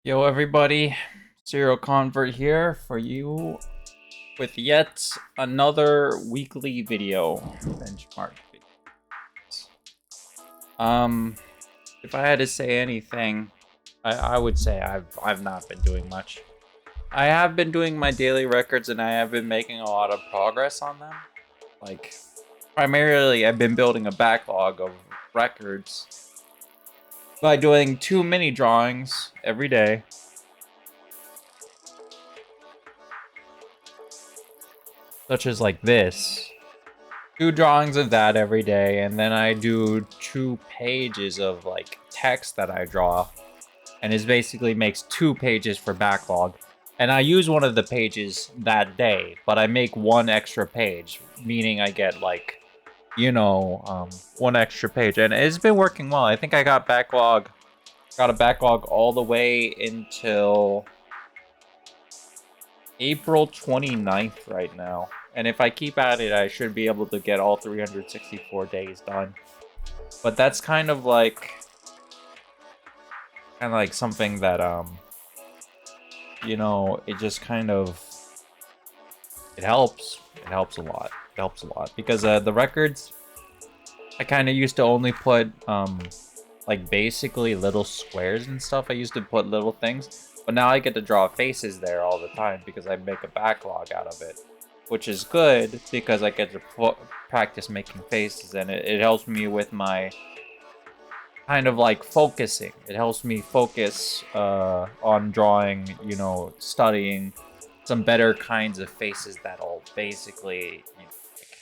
Yo everybody, Serial Convert here for you with yet another weekly video benchmark videos. If I had to say anything, I would say I've not been doing much. I have been doing my daily records and I have been making a lot of progress on them. Like, primarily I've been building a backlog of records by doing 2 mini drawings every day. Such as like this. 2 drawings of that every day, and then I do 2 pages of like text that I draw, and it basically makes 2 pages for backlog. And I use one of the pages that day, but I make 1 extra page, meaning I get like, 1 extra page, and it's been working well. I think I got a backlog all the way until April 29th right now. And if I keep at it, I should be able to get all 364 days done. But that's kind of like something that it just kind of it helps. It helps a lot. It helps a lot because the records I kind of used to only put like basically little squares and stuff. I used to put little things, but now I get to draw faces there all the time because I make a backlog out of it, which is good because I get to practice making faces, and it helps me with my kind of like focusing. It helps me focus on drawing, studying some better kinds of faces that'll basically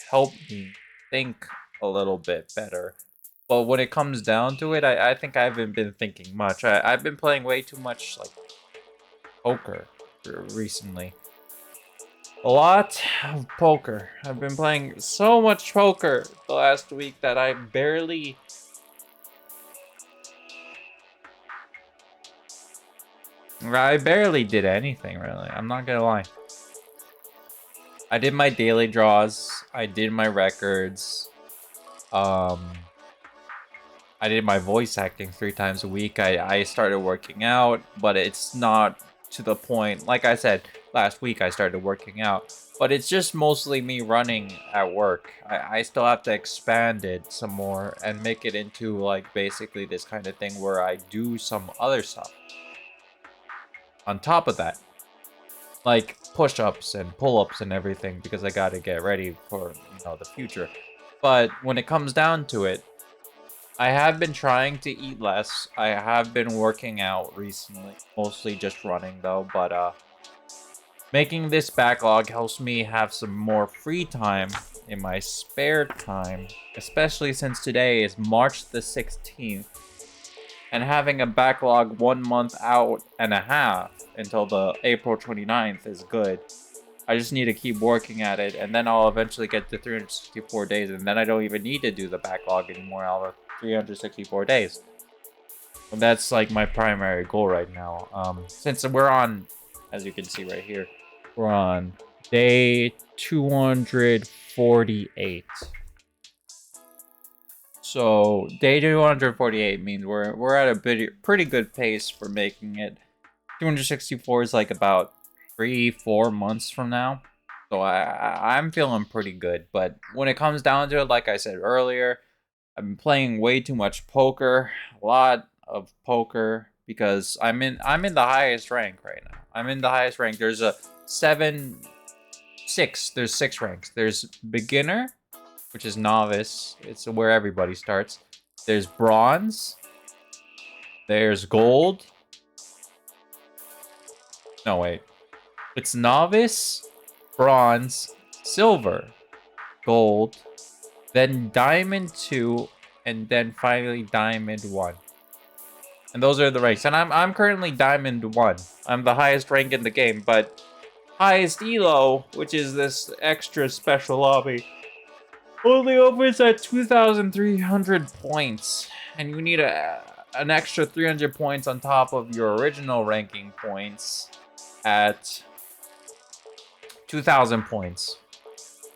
help me think a little bit better. But when it comes down to it, I think I haven't been thinking much. I've been playing way too much like poker recently. A lot of poker. I've been playing so much poker the last week that I barely did anything, really. I'm not gonna lie. I did my daily draws. I did my records. I did my voice acting 3 times a week. I started working out, but it's not to the point. Like I said, last week I started working out. But it's just mostly me running at work. I still have to expand it some more and make it into like basically this kind of thing where I do some other stuff on top of that. Like push-ups and pull-ups and everything because I gotta get ready for, the future. But when it comes down to it, I have been trying to eat less. I have been working out recently, mostly just running though, but making this backlog helps me have some more free time in my spare time, especially since today is March the 16th, and having a backlog 1 month out and a half until the April 29th is good. I just need to keep working at it, and then I'll eventually get to 364 days, and then I don't even need to do the backlog anymore. I'll have 364 days. And that's like my primary goal right now. Since we're on, as you can see right here, we're on day 248. So day 248 means we're at a pretty good pace for making it. 264 is like about 3-4 months from now. So I'm feeling pretty good. But when it comes down to it, like I said earlier, I've been playing way too much poker, a lot of poker, because I'm in the highest rank right now. I'm in the highest rank. There's a 6. There's 6 ranks. There's beginner, which is novice. It's where everybody starts. There's bronze. There's gold. No, wait. It's novice, bronze, silver, gold, then diamond 2, and then finally diamond 1. And those are the ranks. And I'm currently diamond 1. I'm the highest rank in the game, but highest elo, which is this extra special lobby, only opens at 2,300 points. And you need an extra 300 points on top of your original ranking points at 2,000 points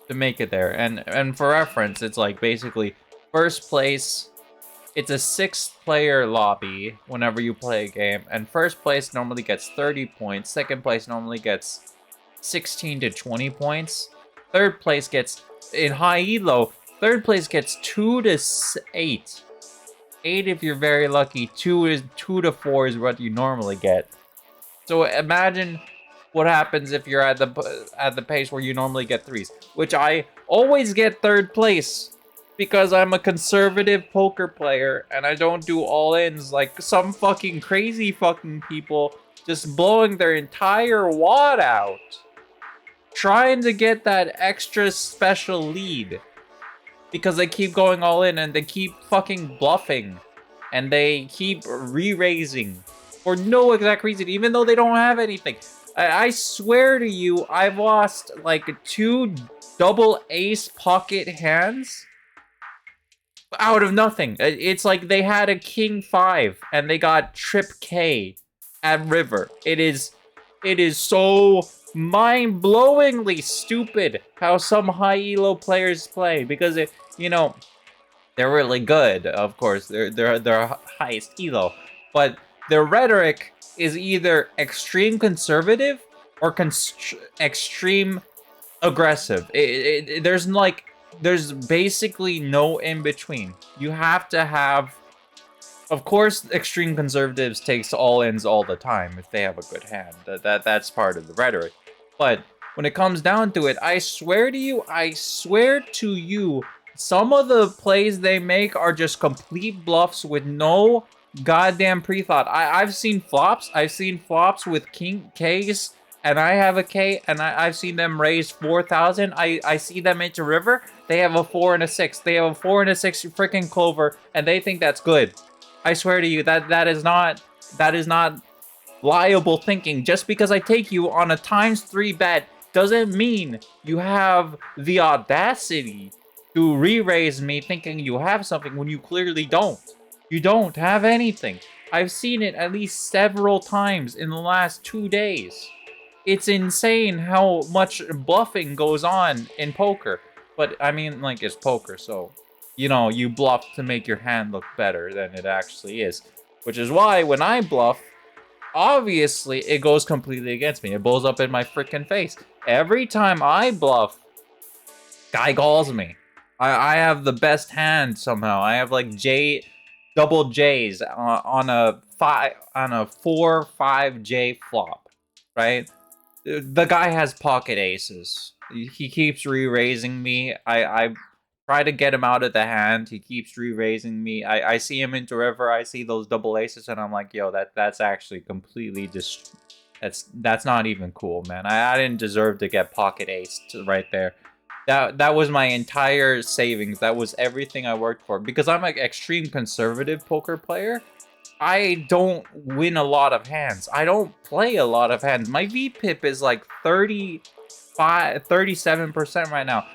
to make it there. And for reference, it's like basically first place It's a 6-player lobby whenever you play a game, and first place normally gets 30 points, second place normally gets 16 to 20 points, third place gets, in high elo, third place gets 2 to 8. 8 if you're very lucky, 2 to 4 is what you normally get. So imagine what happens if you're at the pace where you normally get 3s, which I always get third place because I'm a conservative poker player and I don't do all-ins like some fucking crazy fucking people just blowing their entire wad out trying to get that extra special lead because they keep going all in and they keep fucking bluffing and they keep re-raising for no exact reason, even though they don't have anything. I swear to you, I've lost like 2 double ace pocket hands out of nothing. It's like they had a king 5 and they got trip K at river. It is so mind-blowingly stupid how some high elo players play because they're really good, of course. They're highest elo, but their rhetoric is either extreme conservative or extreme aggressive. There's basically no in between. You have to have, of course, extreme conservatives takes all-ins all the time if they have a good hand. That's part of the rhetoric. But when it comes down to it, I swear to you, some of the plays they make are just complete bluffs with no goddamn pre-thought. I've seen flops. I've seen flops with king K's, and I have a K, and I've seen them raise 4,000. I see them into river. They have a 4 and a 6. They have a 4 and a 6 freaking clover, and they think that's good. I swear to you, that is not liable thinking. Just because I take you on a ×3 bet doesn't mean you have the audacity to re-raise me thinking you have something when you clearly don't. You don't have anything. I've seen it at least several times in the last 2 days. It's insane how much bluffing goes on in poker. But, I mean, like, it's poker, so you bluff to make your hand look better than it actually is. Which is why when I bluff, obviously it goes completely against me. It blows up in my freaking face. Every time I bluff, guy calls me. I have the best hand somehow. I have like double J's on a 4-5 J flop, right? The guy has pocket aces. He keeps re-raising me. I try to get him out of the hand. He keeps re-raising me. I see him into river. I see those double aces, and I'm like, yo, that's actually completely that's not even cool, man. I didn't deserve to get pocket ace right there. That was my entire savings. That was everything I worked for. Because I'm an extreme conservative poker player, I don't win a lot of hands. I don't play a lot of hands. My VPIP is like 37% right now.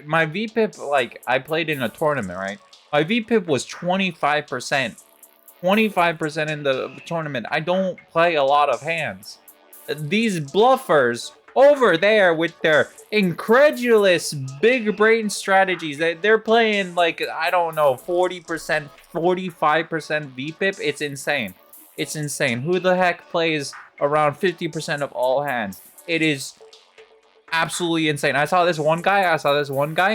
My VPIP, like, I played in a tournament, right? My VPIP was 25%. 25% in the tournament. I don't play a lot of hands. These bluffers over there with their incredulous big brain strategies, they're playing like, I don't know, 40%, 45% VPIP. It's insane. It's insane. Who the heck plays around 50% of all hands? It is absolutely insane. I saw this one guy.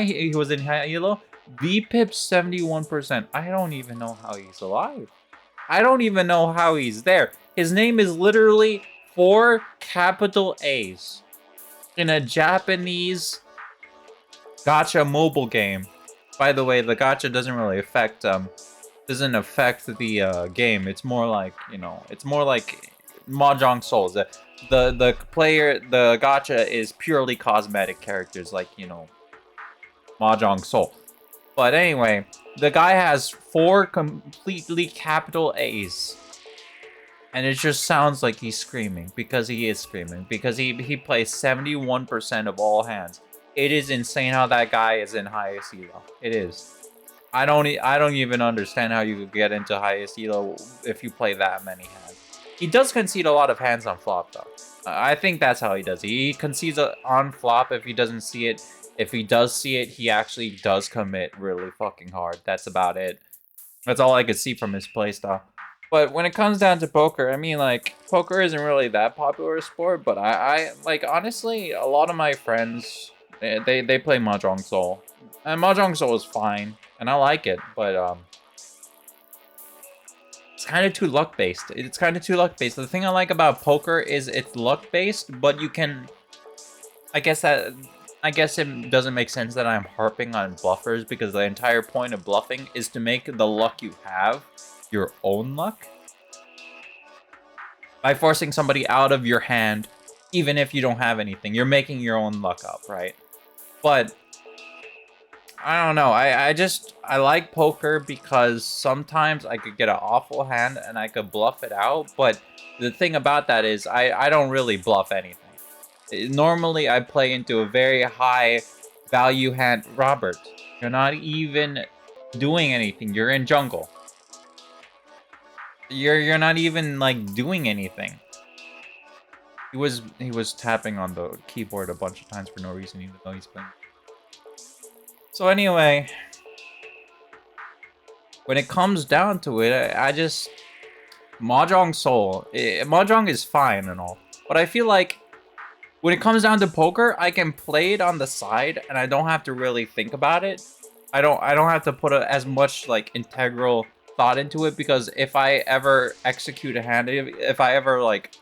He was in Elo. VPIP 71%. I don't even know how he's alive. I don't even know how he's there. His name is literally 4 capital A's in a Japanese gacha mobile game. By the way, the gacha doesn't really affect the game. It's more like, it's more like Mahjong Souls. The gacha is purely cosmetic characters like, Mahjong Soul. But anyway, the guy has 4 completely capital A's. And it just sounds like he's screaming, because he is screaming, because he plays 71% of all hands. It is insane how that guy is in highest elo. It is. I don't even understand how you could get into highest elo if you play that many hands. He does concede a lot of hands on flop though. I think that's how he does it. He concedes on flop if he doesn't see it. If he does see it, he actually does commit really fucking hard. That's about it. That's all I could see from his playstyle. But when it comes down to poker, I mean, like, poker isn't really that popular a sport, but I like, honestly, a lot of my friends, they play Mahjong Soul. And Mahjong Soul is fine, and I like it, but, it's kind of too luck-based. It's kind of too luck-based. The thing I like about poker is it's luck-based, but you can... I guess it doesn't make sense that I'm harping on bluffers, because the entire point of bluffing is to make the luck you have your own luck. By forcing somebody out of your hand, even if you don't have anything, you're making your own luck up, right? But I don't know. I like poker because sometimes I could get an awful hand and I could bluff it out. But the thing about that is I don't really bluff anything. Normally, I play into a very high value hand. Robert, you're not even doing anything. You're in jungle. You're not even like doing anything. He was tapping on the keyboard a bunch of times for no reason, even though he's playing. So anyway, when it comes down to it, I just Mahjong Soul. Mahjong is fine and all, but I feel like when it comes down to poker, I can play it on the side, and I don't have to really think about it. I don't have to put as much like integral thought into it, because if I ever execute a hand, if I ever like,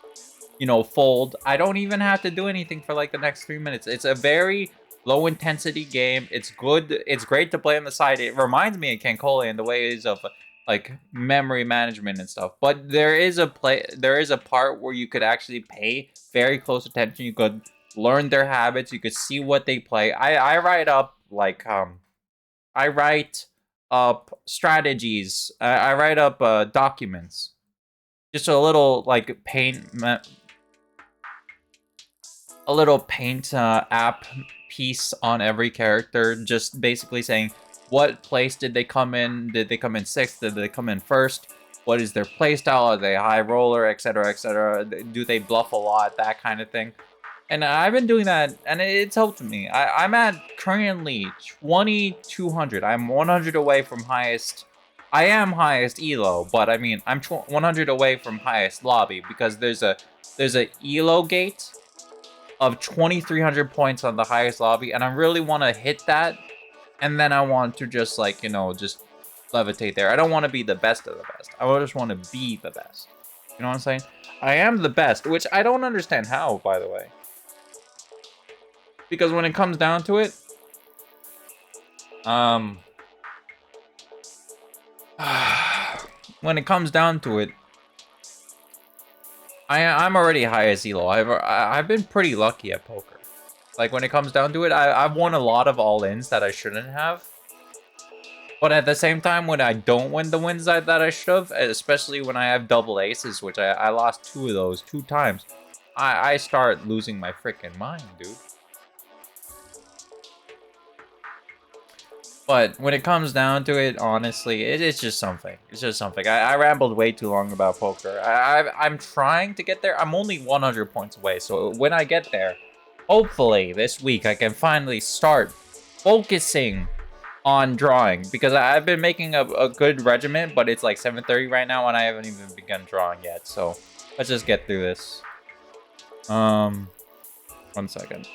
you know, fold, I don't even have to do anything for like the next 3 minutes. It's a very low intensity game. It's good. It's great to play on the side. It reminds me of Cancole in the ways of like memory management and stuff. But there is a part where you could actually pay very close attention. You could learn their habits. You could see what they play. I write up like I write up strategies. I write up documents. Just a little like a little paint app piece on every character, just basically saying what place did they come in. Did they come in 6th? Did they come in 1st? What is their playstyle? Are they high roller, etc, etc? Do they bluff a lot? That kind of thing. And I've been doing that, and it's helped me. I'm at currently 2200. I'm 100 away from highest. I am highest elo, but I mean I'm 100 away from highest lobby, because there's a elo gate of 2,300 points on the highest lobby, and I really want to hit that, and then I want to just, like, you know, just levitate there. I don't want to be the best of the best. I just want to be the best. You know what I'm saying? I am the best, which I don't understand how, by the way. Because when it comes down to it, when it comes down to it, I'm already highest elo. I've been pretty lucky at poker. Like, when it comes down to it, I've won a lot of all-ins that I shouldn't have. But at the same time, when I don't win the wins that I should have, especially when I have double aces, which I lost 2 of those 2 times, I start losing my freaking mind, dude. But when it comes down to it, honestly, it's just something. It's just something. I rambled way too long about poker. I'm trying to get there. I'm only 100 points away. So when I get there, hopefully this week, I can finally start focusing on drawing. Because I've been making a good regiment, but it's like 7:30 right now, and I haven't even begun drawing yet. So let's just get through this. 1 second.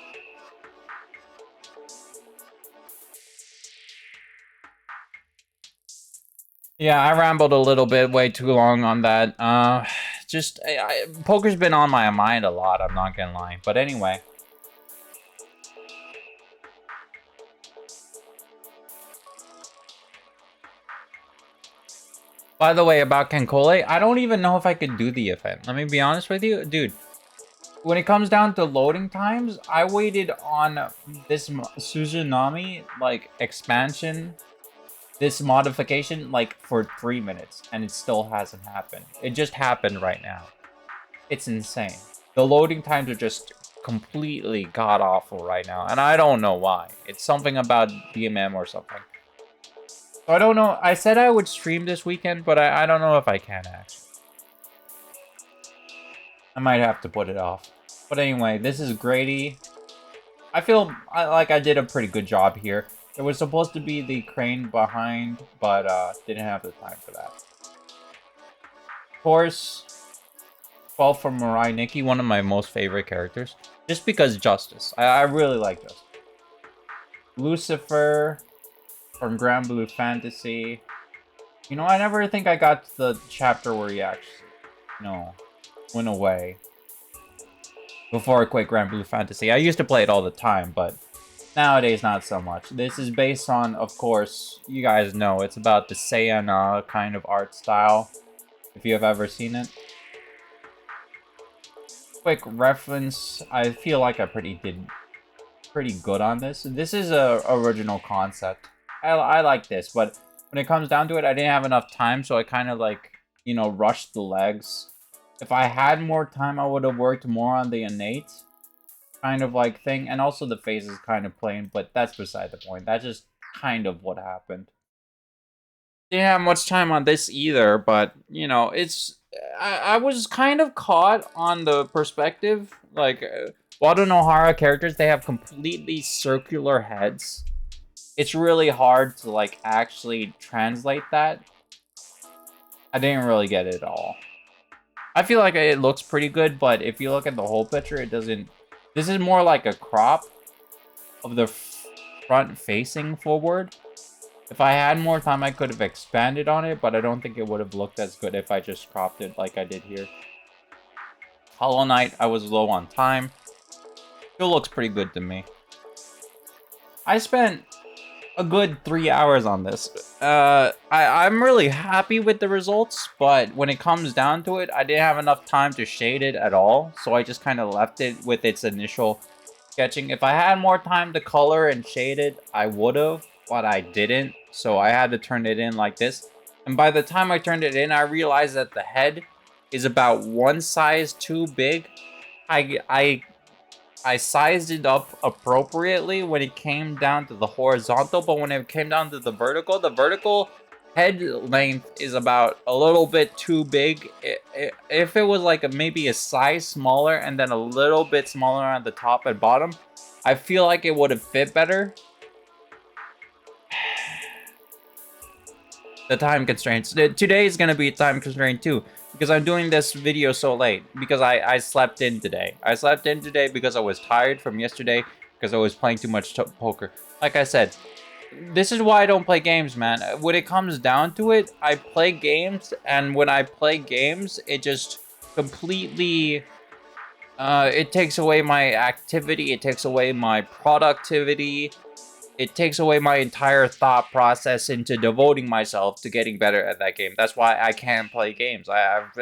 Yeah, I rambled a little bit, way too long on that. Poker's been on my mind a lot, I'm not gonna lie. But anyway. By the way, about Cancole, I don't even know if I could do the event. Let me be honest with you. Dude, when it comes down to loading times, I waited on this Suzunami, like, expansion, this modification, like, for 3 minutes, and it still hasn't happened. It just happened right now. It's insane. The loading times are just completely god-awful right now, and I don't know why. It's something about DMM or something. So I don't know. I said I would stream this weekend, but I don't know if I can, actually. I might have to put it off. But anyway, this is Grady. I feel like I did a pretty good job here. It was supposed to be the crane behind, but didn't have the time for that. Of course, 12 from Mirai Nikki, one of my most favorite characters. Just because Justice. I really like Justice. Lucifer from Grand Blue Fantasy. You know, I never think I got to the chapter where he actually, went away. Before I quit Grand Blue Fantasy. I used to play it all the time, but nowadays not so much. This is based on, of course, you guys know, it's about the Sayana kind of art style, if you have ever seen it. Quick reference, I feel like I did pretty good on this. This is a original concept. I like this, but when it comes down to it, I didn't have enough time, so I kind of like, rushed the legs. If I had more time, I would have worked more on the innate kind of like thing, and also the face is kind of plain, but that's beside the point. That's just kind of what happened. Didn't have much time on this either, but it's I was kind of caught on the perspective. Like Wado Nohara characters, they have completely circular heads. It's really hard to like actually translate that. I didn't really get it at all. I feel like it looks pretty good, but if you look at the whole picture, it doesn't. This is more like a crop of the front facing forward. If I had more time, I could have expanded on it, but I don't think it would have looked as good if I just cropped it like I did here. Hollow Knight, I was low on time. Still looks pretty good to me. I spent a good 3 hours on this. I'm really happy with the results, but when it comes down to it, I didn't have enough time to shade it at all, so I just kind of left it with its initial sketching. If I had more time to color and shade it, I would have, but I didn't, so I had to turn it in like this. And by the time I turned it in, I realized that the head is about one size too big. I sized it up appropriately when it came down to the horizontal, but when it came down to the vertical head length is about a little bit too big. If it was like maybe a size smaller and then a little bit smaller on the top and bottom, I feel like it would have fit better. The time constraints. Today is going to be a time constraint too, because I'm doing this video so late, because I slept in today. I slept in today because I was tired from yesterday, because I was playing too much poker. Like I said, this is why I don't play games, man. When it comes down to it, I play games, and when I play games, it just completely... it takes away my activity, it takes away my productivity, it takes away my entire thought process into devoting myself to getting better at that game. That's why I can't play games. I've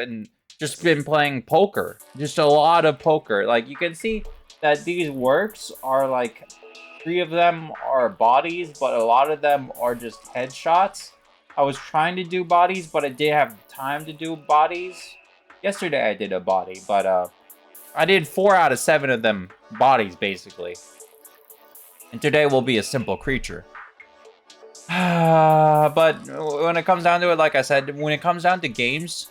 just been playing poker. Just a lot of poker. Like, you can see that these works are like, 3 of them are bodies, but a lot of them are just headshots. I was trying to do bodies, but I didn't have time to do bodies. Yesterday I did a body, but I did 4 out of 7 of them bodies, basically. And today will be a simple creature. But when it comes down to it, like I said, when it comes down to games,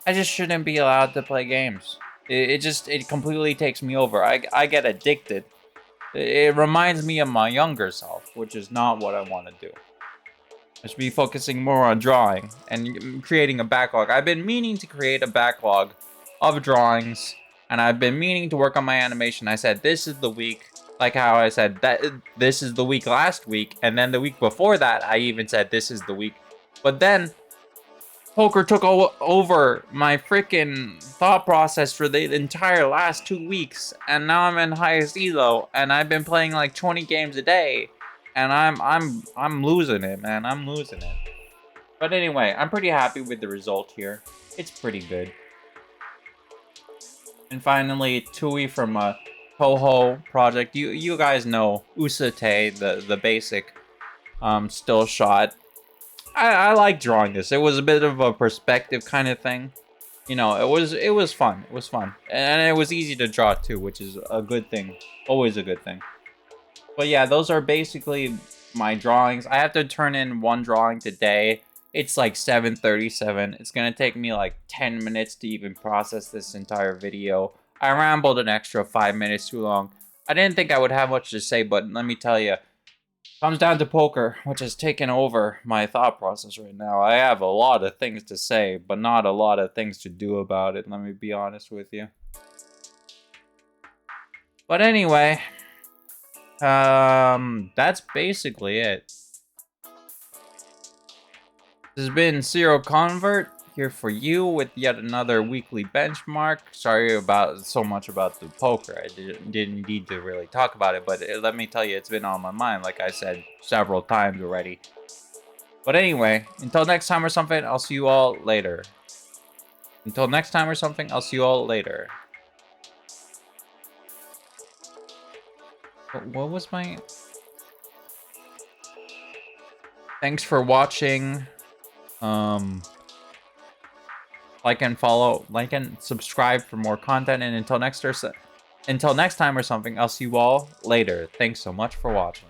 I just shouldn't be allowed to play games. It completely takes me over. I get addicted. It reminds me of my younger self, which is not what I want to do. I should be focusing more on drawing and creating a backlog. I've been meaning to create a backlog of drawings, and I've been meaning to work on my animation. I said this is the week, like how I said that this is the week last week, and then the week before that, I even said this is the week. But then poker took over my freaking thought process for the entire last 2 weeks, and now I'm in highest elo, and I've been playing like 20 games a day, and I'm losing it, man. I'm losing it. But anyway, I'm pretty happy with the result here. It's pretty good. And finally, Tui from Toho project. You guys know Usate, the basic still shot. I like drawing this. It was a bit of a perspective kind of thing. You know, it was fun. It was fun. And it was easy to draw too, which is a good thing. Always a good thing. But yeah, those are basically my drawings. I have to turn in one drawing today. It's like 7:37. It's gonna take me like 10 minutes to even process this entire video. I rambled an extra 5 minutes too long. I didn't think I would have much to say, but let me tell you, Comes down to poker, which has taken over my thought process right now. I have a lot of things to say, but not a lot of things to do about it, let me be honest with you. But anyway, that's basically it. This has been Zero Convert here for you with yet another weekly benchmark. Sorry about so much about the poker. I didn't need to really talk about it, but let me tell you, it's been on my mind, like I said several times already. But anyway, until next time or something, I'll see you all later. Until next time or something, I'll see you all later. What was my... Thanks for watching. Like and follow, like and subscribe for more content. And until next time or something, I'll see you all later. Thanks so much for watching.